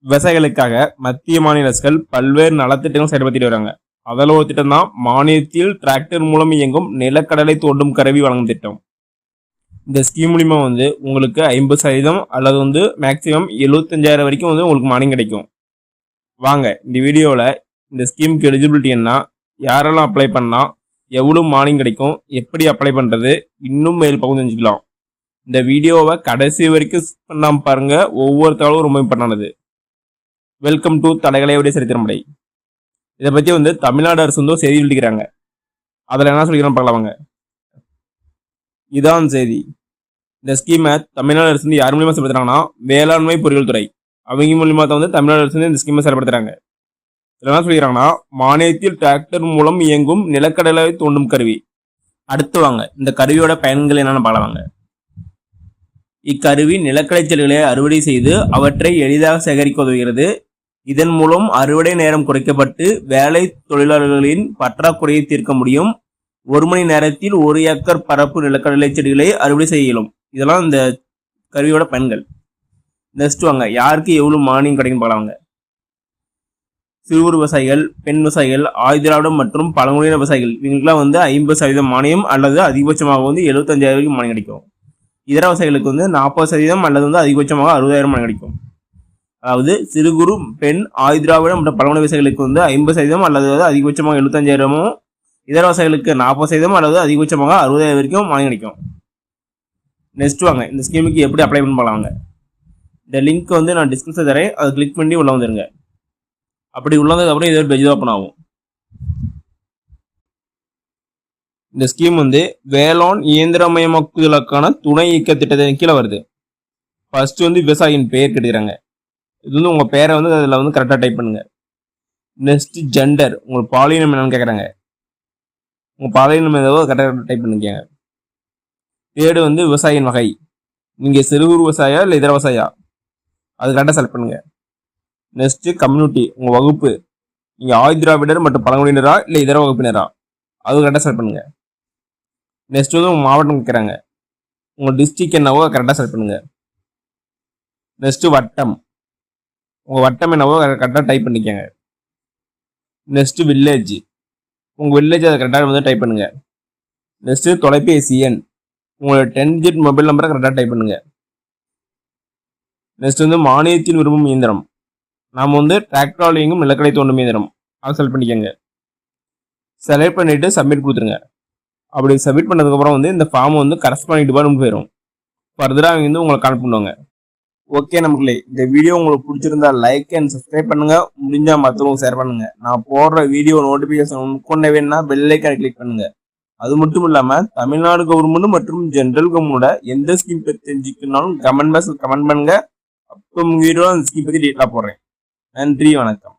விவசாயிகளுக்காக மத்திய மாநில அரசுகள் பல்வேறு நலத்திட்டங்கள் செயல்படுத்திட்டு வராங்க. அதில் ஒரு திட்டம் தான் மானியத்தில் டிராக்டர் மூலம் இயங்கும் நிலக்கடலை தோண்டும் கருவி வழங்கும் திட்டம். இந்த ஸ்கீம் மூலிமா உங்களுக்கு 50% அல்லது மேக்சிமம் 75,000 வரைக்கும் உங்களுக்கு மானியம் கிடைக்கும். வாங்க இந்த வீடியோவில் இந்த ஸ்கீமுக்கு எலிஜிபிலிட்டி என்ன, யாரெல்லாம் அப்ளை பண்ணலாம், எவ்வளோ மானியம் கிடைக்கும், எப்படி அப்ளை பண்ணுறது, இன்னும் மேல் பகுதி தெரிஞ்சுக்கலாம். இந்த வீடியோவை கடைசி வரைக்கும் பண்ணாம பாருங்க, ஒவ்வொரு தகவலும் ரொம்ப இம்பார்ட்டன்டானது. Welcome to தடகலையுடைய சரித்திரமடை. இதை பற்றி தமிழ்நாடு அரசு செய்தி வெளியிடுறாங்க. அதில் என்ன சொல்லிக்கிறோம் பார்க்கலாம் வாங்க. இதான் செய்தி. இந்த ஸ்கீமை தமிழ்நாடு அரசு யார் மூலியமாக செயல்படுத்துறாங்கன்னா வேளாண்மை பொறியியல் துறை அவங்க மூலியமாக தான் தமிழ்நாடு அரசு இந்த ஸ்கீமை செயல்படுத்துறாங்க. இதில் என்ன சொல்லிக்கிறாங்கன்னா மானியத்தில் டிராக்டர் மூலம் இயங்கும் நிலக்கடலை தோண்டும் கருவி. அடுத்து வாங்க இந்த கருவியோட பயன்கள் என்னென்னு பார்க்கலாங்க. இக்கருவி நிலக்கடலை செடிகளை அறுவடை செய்து அவற்றை எளிதாக சேகரிக்க உதவுகிறது. இதன் மூலம் அறுவடை நேரம் குறைக்கப்பட்டு வேலை தொழிலாளர்களின் பற்றாக்குறையை தீர்க்க முடியும். 1 மணி நேரத்தில் 1 ஏக்கர் பரப்பு நிலக்கடலை செடிகளை அறுவடை செய்ய இயலும். இதெல்லாம் இந்த கருவியோட பயன்கள். நெக்ஸ்ட் வாங்க யாருக்கு எவ்வளவு மானியம் கிடைக்கும் பார்க்கலாங்க. சிறு விவசாயிகள், பெண் விவசாயிகள், ஆயுதிராவிடம் மற்றும் பழங்குடியின விவசாயிகள் இவங்களுக்குலாம் 50% மானியம் அல்லது அதிகபட்சமாக 75,000 வரைக்கும் மானியம் கிடைக்கும். இதர விவசாயிகளுக்கு 40% அல்லது அதிகபட்சமாக 60,000 மானியம் கிடைக்கும். அதாவது சிறு குறு, பெண், ஆயுதிராவிடம் மற்றும் பழங்குடியின விவசாயிகளுக்கு 50% அல்லது அதிகபட்சமாக 75,000, இதர விவசாயிகளுக்கு 40% அல்லது அதிகபட்சமாக 60,000 வரைக்கும் மானியம் கிடைக்கும். நெக்ஸ்ட் வாங்க இந்த ஸ்கீமுக்கு எப்படி அப்ளை பண்ணலாங்க. இந்த லிங்க் நான் டிஸ்கிரிப்ஷன் தரேன், அதை கிளிக் பண்ணி உள்ள வந்துருங்க. அப்படி உள்ளதுக்கு அப்புறம் இது பேஜ் ஓப்பன் ஆகும். இந்த ஸ்கீம் வேளாண் இயந்திரமயமாக்குதலுக்கான துணை இயக்க திட்டத்தின் கீழே வருது. ஃபர்ஸ்ட் விவசாயியின் பெயர் கேட்டுக்கிறாங்க. இது உங்க பேரை அதில் கரெக்டாக டைப் பண்ணுங்க. நெக்ஸ்ட் ஜெண்டர், உங்களுக்கு பாலினம் என்னன்னு கேட்குறாங்க. உங்க பாலினம் ஏதோ கரெக்டாக டைப் பண்ணிக்கங்க. தேர்டு விவசாயியின் வகை, நீங்க சிறு குறு விவசாயா இல்லை இதர விவசாயா, அது கரெக்டாக செலக்ட் பண்ணுங்க. நெக்ஸ்ட் கம்யூனிட்டி, உங்க வகுப்பு, நீங்க ஆயுதிராவிடர் மற்றும் பழங்குடியினரா இல்லை இதர வகுப்பினரா, அது கரெக்டாக செலக்ட் பண்ணுங்க. நெக்ஸ்ட் உங்க மாவட்டம் கேட்குறாங்க. உங்க டிஸ்ட்ரிக்ட் என்னவோ கரெக்டாக செலக்ட் பண்ணுங்க. நெக்ஸ்ட் வட்டம், உங்க வட்டம் என்னவோ கரெக்டாக டைப் பண்ணிக்கங்க. நெக்ஸ்ட் வில்லேஜ், உங்க வில்லேஜ் அதை கரெக்டாக டைப் பண்ணுங்க. நெக்ஸ்ட் தொலைபேசி எண், உங்களோட 10 டிஜிட் மொபைல் நம்பரை கரெக்டாக டைப் பண்ணுங்க. நெக்ஸ்ட் மானியத்தில் விரும்பும் இயந்திரம், நாம் டிராக்டரால் இயங்கும் நிலக்கடலை தோண்டும் இயந்திரம், அதை செலக்ட் பண்ணிக்கோங்க. செலக்ட் பண்ணிட்டு சப்மிட் கொடுத்துருங்க. அப்படி சப்மிட் பண்ணதுக்கப்புறம் இந்த ஃபார்ம் கரஸ்பாண்டிங் டிபார்ட்மெண்ட் போயிடும். ஃபர்தராக அவங்க உங்களை கான்டாக்ட் பண்ணுவாங்க. ஓகே நமக்குள்ளே இந்த வீடியோ உங்களுக்கு பிடிச்சிருந்தா லைக் அண்ட் சப்ஸ்கிரைப் பண்ணுங்க. முடிஞ்சா மற்றவங்க ஷேர் பண்ணுங்க. நான் போடுற வீடியோ நோட்டிபிகேஷன் கொண்ட வேணும்னா பெல் ஐக்கானை கிளிக் பண்ணுங்க. அது மட்டும் இல்லாம தமிழ்நாடு கவர்மெண்ட் மற்றும் ஜென்ரல் கவர்மெண்டோட எந்த ஸ்கீம் பற்றி தெரிஞ்சுக்கணும்னாலும் கமெண்ட் பாக்ஸ்ல கமெண்ட் பண்ணுங்க. அப்போ உங்க வீடியோ அந்த ஸ்கீம் பத்தி டீட்டெயிலா போடுறேன். நன்றி, வணக்கம்.